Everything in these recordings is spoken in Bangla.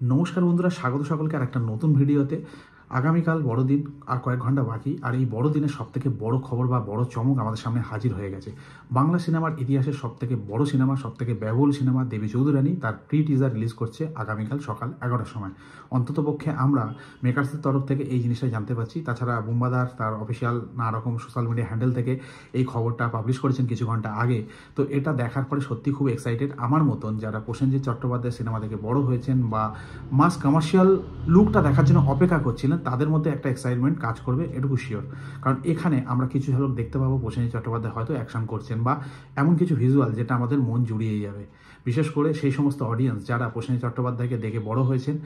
নমস্কার বন্ধুরা, স্বাগত সকলকে আর একটা নতুন ভিডিওতে। আগামীকাল বড়দিন, আর কয়েক ঘন্টা বাকি। আর এই বড়দিনের সবথেকে বড় খবর বা বড় চমক আমাদের সামনে হাজির হয়ে গেছে। বাংলা সিনেমার ইতিহাসের সবথেকে বড় সিনেমা, সবথেকে ব্যয়বহুল সিনেমা দেবী চৌধুরানী তার প্রি টিজার রিলিজ করছে আগামীকাল সকাল 11টার সময়। অন্ততপক্ষে আমরা মেকার্সের তরফ থেকে এই জিনিসটা জানতে পারছি। তাছাড়া বুম্বাদার তার অফিসিয়াল নানা রকম সোশ্যাল মিডিয়া হ্যান্ডেল থেকে এই খবরটা পাবলিশ করেছেন কিছু ঘন্টা আগে। তো এটা দেখার পরে সত্যি খুব এক্সাইটেড। আমার মতন যারা প্রসেনজিৎ চট্টোপাধ্যায় সিনেমা থেকে বড় হয়েছেন বা মাস কমার্শিয়াল লুকটা দেখার জন্য অপেক্ষা করছিলেন, তাদের মধ্যে একটা এক্সাইটমেন্ট কাজ করবে, এটুকু শিওর। কারণ এখানে আমরা কিছু ঝলক দেখতে পাবো প্রসেনজিৎ চট্টোপাধ্যায় হয়তো অ্যাকশন করছেন বা এমন কিছু ভিজুয়াল যেটা আমাদের মন জুড়িয়ে যাবে। বিশেষ করে সেই সমস্ত অডিয়েন্স যারা প্রসেনজিৎ চট্টোপাধ্যায়কে দেখে বড় হয়েছেন,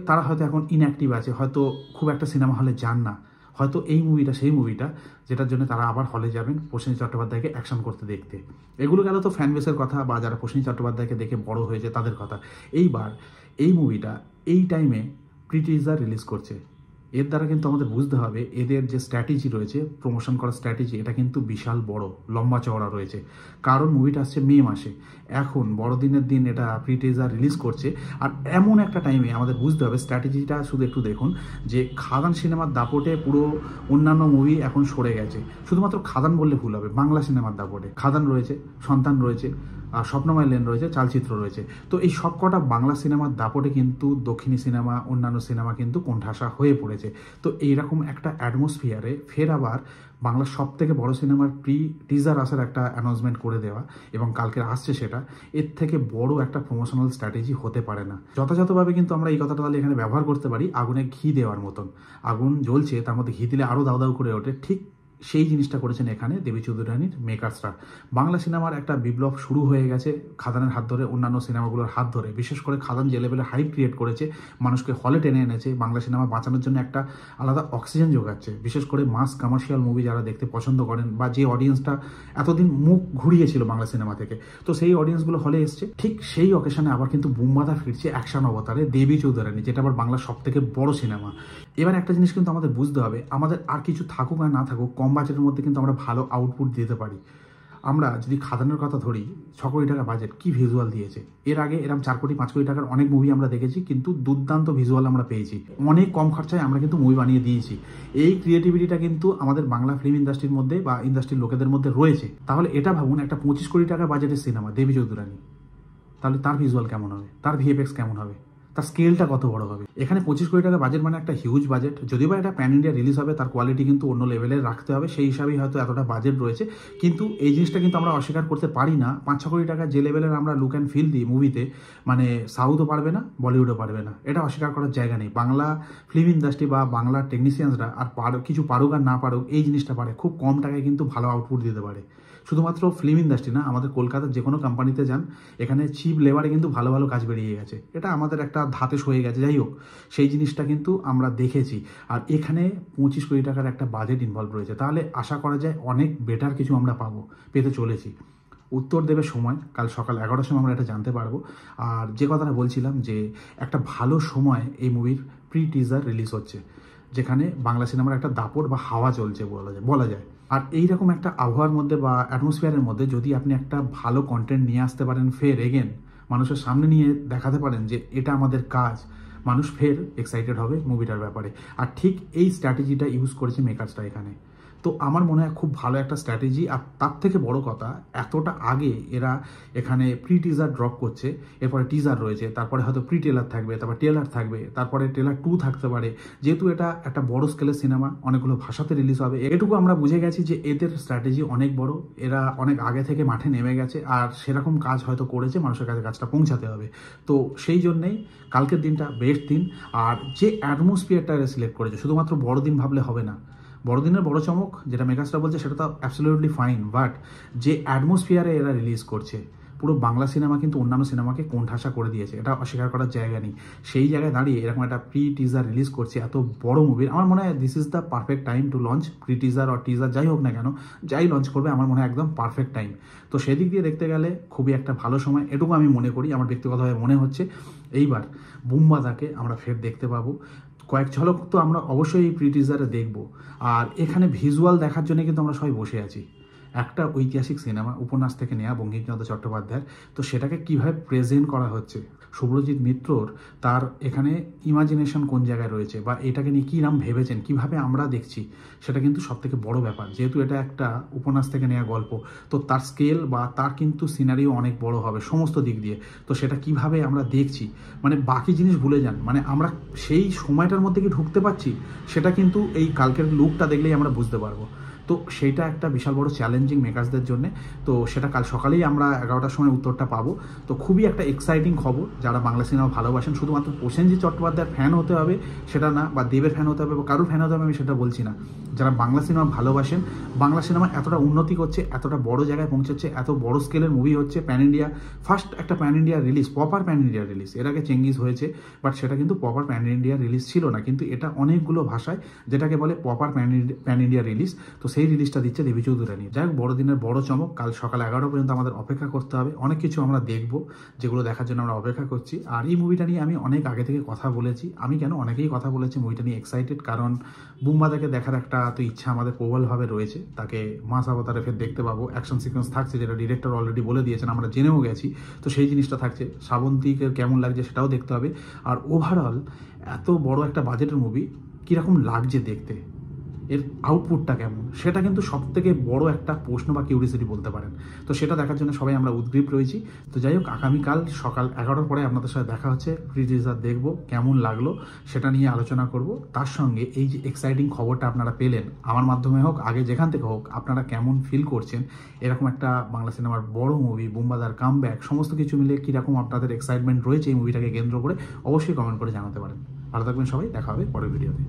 তারা হয়তো এখন ইনঅ্যাক্টিভ আছে, হয়তো খুব একটা সিনেমা হলে যান না। হয়তো এই মুভিটা সেই মুভিটা যেটার জন্য তারা আবার হলে যাবেন প্রসেনজিৎ চট্টোপাধ্যায়কে অ্যাকশন করতে দেখতে। এগুলো গেল তো ফ্যান বেসের কথা বা যারা প্রসেনজিৎ চট্টোপাধ্যায়কে দেখে বড় হয়েছে তাদের কথা। এইবার এই মুভিটা এই টাইমে প্রি টিজার রিলিজ করছে। এর দ্বারা কিন্তু আমাদের বুঝতে হবে এদের যে স্ট্র্যাটেজি রয়েছে, প্রমোশন করার স্ট্র্যাটেজি, এটা কিন্তু বিশাল বড়, লম্বা চওড়া রয়েছে। কারণ মুভিটা আসছে মে মাসে, এখন বড়দিনের দিন এটা প্রি টিজার রিলিজ করছে। আর এমন একটা টাইমে আমাদের বুঝতে হবে স্ট্র্যাটেজিটা শুধু একটু দেখুন যে খাদান সিনেমার দাপটে পুরো অন্যান্য মুভি এখন সরে গেছে। শুধুমাত্র খাদান বললে ভুল হবে, বাংলা সিনেমার দাপটে খাদান রয়েছে, সন্তান রয়েছে, আর স্বপ্নময় লেন রয়েছে, চালচিত্র রয়েছে। তো এই সবকটা বাংলা সিনেমার দাপটে কিন্তু দক্ষিণী সিনেমা, অন্যান্য সিনেমা কিন্তু কোণঠাসা হয়ে পড়েছে। তো এইরকম একটা অ্যাটমসফিয়ারে ফের আবার বাংলার সব থেকে বড় সিনেমার প্রি টিজার আসার একটা অ্যানাউন্সমেন্ট করে দেওয়া, এবং কালকে আসছে সেটা, এর থেকে বড় একটা প্রমোশনাল স্ট্র্যাটেজি হতে পারে না। যথাযথভাবে কিন্তু আমরা এই কথাটা তাহলে এখানে ব্যবহার করতে পারি আগুনে ঘি দেওয়ার মতন। আগুন জ্বলছে, তার মধ্যে ঘি দিলে আরও দাউ দাউ করে ওঠে, ঠিক সেই জিনিসটা করেছেন এখানে দেবী চৌধুরানীর মেকার্সরা। বাংলা সিনেমার একটা বিপ্লব শুরু হয়ে গেছে খাদানের হাত ধরে, অন্যান্য সিনেমাগুলোর হাত ধরে। বিশেষ করে খাদান যে লেভেলে হাইপ ক্রিয়েট করেছে, মানুষকে হলে টেনে এনেছে, বাংলা সিনেমা বাঁচানোর জন্য একটা আলাদা অক্সিজেন যোগাচ্ছে। বিশেষ করে মাস কমার্শিয়াল মুভি যারা দেখতে পছন্দ করেন বা যে অডিয়েন্সটা এতদিন মুখ ঘুরিয়েছিল বাংলা সিনেমা থেকে, তো সেই অডিয়েন্সগুলো হলে এসছে। ঠিক সেই অকেশনে আবার কিন্তু বুম্বাদা ফিরছে অ্যাকশন অবতারে দেবী চৌধুরানী, যেটা আবার বাংলার সব থেকে বড় সিনেমা। এবার একটা জিনিস কিন্তু আমাদের বুঝতে হবে, আমাদের আর কিছু থাকুক আর না থাকুক, কম বাজেটের মধ্যে কিন্তু আমরা ভালো আউটপুট দিতে পারি। আমরা যদি খাদানের কথা ধরি, 6 কোটি টাকা বাজেট, কি ভিজুয়াল দিয়েছে। এর আগে এরকম 4 কোটি 5 কোটি টাকার অনেক মুভি আমরা দেখেছি, কিন্তু দুর্দান্ত ভিজুয়াল আমরা পেয়েছি। অনেক কম খরচায় আমরা কিন্তু মুভি বানিয়ে দিয়েছি। এই ক্রিয়েটিভিটিটা কিন্তু আমাদের বাংলা ফিল্ম ইন্ডাস্ট্রির মধ্যে বা ইন্ডাস্ট্রির লোকেদের মধ্যে রয়েছে। তাহলে এটা ভাবুন, একটা 25 কোটি টাকা বাজেটের সিনেমা দেবী চৌধুরানী, তাহলে তার ভিজুয়াল কেমন হবে, তার ভিএফএক্স কেমন হবে, তার স্কেলটা কত বড় হবে। এখানে 25 কোটি টাকা বাজেট মানে একটা হিউজ বাজেট। যদিও বা এটা প্যান ইন্ডিয়া রিলিজ হবে, তার কোয়ালিটি কিন্তু অন্য লেভেলের রাখতে হবে, সেই হিসাবেই হয়তো এতটা বাজেট রয়েছে। কিন্তু এই জিনিসটা কিন্তু আমরা অস্বীকার করতে পারি না, 5-6 কোটি টাকা যে লেভেলের আমরা লুক অ্যান্ড ফিল দিই মুভিতে, মানে সাউথও পারবে না, বলিউডও পারবে না, এটা অস্বীকার করার জায়গা নেই। বাংলা ফিল্ম ইন্ডাস্ট্রি বা বাংলা টেকনিশিয়ানসরা আর কিছু পারুক আর না পারুক, এই জিনিসটা পারে, খুব কম টাকায় কিন্তু ভালো আউটপুট দিতে পারে। শুধুমাত্র ফিল্ম ইন্ডাস্ট্রি না, আমাদের কলকাতার যে কোনো কোম্পানিতে যান, এখানে চিপ লেবারে কিন্তু ভালো ভালো কাজ বেরিয়ে গেছে। এটা আমাদের একটা ধাতে হয়ে গেছে। যাই হোক, সেই জিনিসটা কিন্তু আমরা দেখেছি। আর এখানে 25 কোটি টাকার একটা বাজেট ইনভলভ রয়েছে, তাহলে আশা করা যায় অনেক বেটার কিছু আমরা পেতে চলেছি। উত্তর দেবে সময়, কাল সকাল 11টার সময় আমরা এটা জানতে পারবো। আর যে কথাটা বলছিলাম যে একটা ভালো সময় এই মুভির প্রি টিজার রিলিজ হচ্ছে, যেখানে বাংলা সিনেমার একটা দাপট বা হাওয়া চলছে বলা যায়। আর এইরকম একটা আবহাওয়ার মধ্যে বা অ্যাটমসফিয়ারের মধ্যে যদি আপনি একটা ভালো কন্টেন্ট নিয়ে আসতে পারেন, ফের এগেন মানুষের সামনে নিয়ে দেখাতে পারেন যে এটা আমাদের কাজ, মানুষ ফের এক্সাইটেড হবে মুভিটার ব্যাপারে। আর ঠিক এই স্ট্র্যাটেজিটা ইউজ করেছে মেকার্সটা এখানে। তো আমার মনে হয় খুব ভালো একটা স্ট্র্যাটেজি। আর তার থেকে বড় কথা, এতটা আগে এরা এখানে প্রি টিজার ড্রপ করছে, এরপরে টিজার রয়েছে, তারপরে হয়তো প্রি টেলার থাকবে, তারপর টেলার থাকবে, তারপরে টেলার 2 থাকতে পারে। যেহেতু এটা একটা বড় স্কেলের সিনেমা, অনেকগুলো ভাষাতে রিলিজ হবে, এটুকু আমরা বুঝে গেছি যে এদের স্ট্র্যাটেজি অনেক বড়। এরা অনেক আগে থেকে মাঠে নেমে গেছে, আর সেরকম কাজ হয়তো করেছে, মানুষের কাছে কাজটা পৌঁছাতে হবে। তো সেই জন্যেই কালকের দিনটা বেস্ট দিন। আর যে অ্যাটমসফিয়ারটা এরা সিলেক্ট করেছে, শুধুমাত্র বড়দিন ভাবলে হবে না। বড়দিনের বড় চমক যেটা মেকার্সরা বলছে সেটা তো অ্যাবসলিউটলি ফাইন, বাট যে অ্যাটমসফিয়ারে এরা রিলিজ করছে, পুরো বাংলা সিনেমা কিন্তু অন্যান্য সিনেমাকে কোণঠাসা করে দিয়েছে, এটা অস্বীকার করার জায়গা নেই। সেই জায়গায় দাঁড়িয়ে এরকম একটা প্রি টিজার রিলিজ করছে এত বড় মুভির, আমার মনে হয় this is the perfect time to launch pre teaser আর টিজার, যাই হোক না কেন, যাই লঞ্চ করবে আমার মনে হয় একদম পারফেক্ট টাইম। তো সেদিক দিয়ে দেখতে গেলে খুবই একটা ভালো সময়, এটুকু আমি মনে করি, আমার ব্যক্তিগতভাবে মনে হচ্ছে। এইবার বুম্বাদাকে আমরা ফের দেখতে পাবো। কয়েক ঝলক তো আমরা অবশ্যই এই প্রি টিজারে দেখবো। আর এখানে ভিজুয়াল দেখার জন্য কিন্তু আমরা সবাই বসে আছি। একটা ঐতিহাসিক সিনেমা, উপন্যাস থেকে নেওয়া, বঙ্কিমচন্দ্র চট্টোপাধ্যায়ের, তো সেটাকে কিভাবে প্রেজেন্ট করা হচ্ছে, শুভ্রজিৎ মিত্রর তার এখানে ইমাজিনেশন কোন জায়গায় রয়েছে বা এটাকে নিয়ে কী নাম ভেবেছেন, কিভাবে আমরা দেখছি, সেটা কিন্তু সবথেকে বড় ব্যাপার। যেহেতু এটা একটা উপন্যাস থেকে নেওয়া গল্প, তো তার স্কেল বা তার কিন্তু সিনারিও অনেক বড় হবে সমস্ত দিক দিয়ে। তো সেটা কিভাবে আমরা দেখছি, মানে বাকি জিনিস ভুলে যান, মানে আমরা সেই সময়টার মধ্যে কি ঢুকতে পারছি, সেটা কিন্তু এই কালকের লুকটা দেখলেই আমরা বুঝতে পারবো। তো সেইটা একটা বিশাল বড় চ্যালেঞ্জিং মেকার্সদের জন্য। তো সেটা কাল সকালেই আমরা 11টার সময় উত্তরটা পাবো। তো খুবই একটা এক্সাইটিং খবর। যারা বাংলা সিনেমা ভালোবাসেন, শুধুমাত্র প্রসেনজিৎ চট্টোপাধ্যায়ের ফ্যান হতে হবে সেটা না, বা দেবের ফ্যান হতে হবে বা কারোর ফ্যান হতে হবে আমি সেটা বলছি না। যারা বাংলা সিনেমা ভালোবাসেন, বাংলা সিনেমা এতটা উন্নতি করছে, এতটা বড় জায়গায় পৌঁছাচ্ছে, এত বড় স্কেলের মুভি হচ্ছে, প্যান ইন্ডিয়া ফার্স্ট একটা pan India release, proper pan India release. এর আগে চেঙ্গিজ হয়েছে, বাট সেটা কিন্তু প্রপার প্যান ইন্ডিয়া রিলিজ ছিল না, কিন্তু এটা অনেকগুলো ভাষায় যেটাকে বলে প্রপার প্যান ইন্ডিয়া রিলিজ। তো সেই রিলিজটা দিচ্ছে দেবী চৌধুরানী। যাই হোক, বড়দিনের বড় চমক। কাল সকাল 11টা পর্যন্ত আমাদের অপেক্ষা করতে হবে। অনেক কিছু আমরা দেখবো, যেগুলো দেখার জন্য আমরা অপেক্ষা করছি। আর এই মুভিটা নিয়ে আমি অনেক আগে থেকে কথা বলেছি, আমি কেন অনেকেই কথা বলেছি মুভিটা নিয়ে এক্সাইটেড, কারণ বুম্বাদাকে দেখার একটা তো ইচ্ছা আমাদের প্রবলভাবে রয়েছে। তাকে মাস অবতারে ফের দেখতে পাবো, অ্যাকশন সিকোয়েন্স থাকছে যেটা ডিরেক্টর অলরেডি বলে দিয়েছেন, আমরা জেনেও গেছি। তো সেই জিনিসটা থাকছে। শ্রাবন্তীকে কেমন লাগছে সেটাও দেখতে হবে। আর ওভারঅল এত বড় একটা বাজেটের মুভি কীরকম লাগছে দেখতে, এর আউটপুটটা কেমন, সেটা কিন্তু সবথেকে বড় একটা প্রশ্ন বা কিউরিয়াসিটি বলতে পারেন। তো সেটা দেখার জন্য সবাই আমরা উদ্গ্রীব রয়েছি। তো যাই হোক, আগামীকাল সকাল 11টার পরে আপনাদের সাথে দেখা হচ্ছে। প্রি টিজার দেখবো, কেমন লাগলো সেটা নিয়ে আলোচনা করব। তার সঙ্গে এই যে এক্সাইটিং খবরটা আপনারা পেলেন আমার মাধ্যমে হোক, আগে যেখান থেকে হোক, আপনারা কেমন ফিল করছেন এরকম একটা বাংলা সিনেমার বড় মুভি, বুম্বাদার কামব্যাক, সমস্ত কিছু মিলে কীরকম আপনাদের এক্সাইটমেন্ট রয়েছে এই মুভিটাকে কেন্দ্র করে, অবশ্যই কমেন্ট করে জানাতে পারেন। ভালো থাকবেন সবাই, দেখা হবে পরের ভিডিওতে।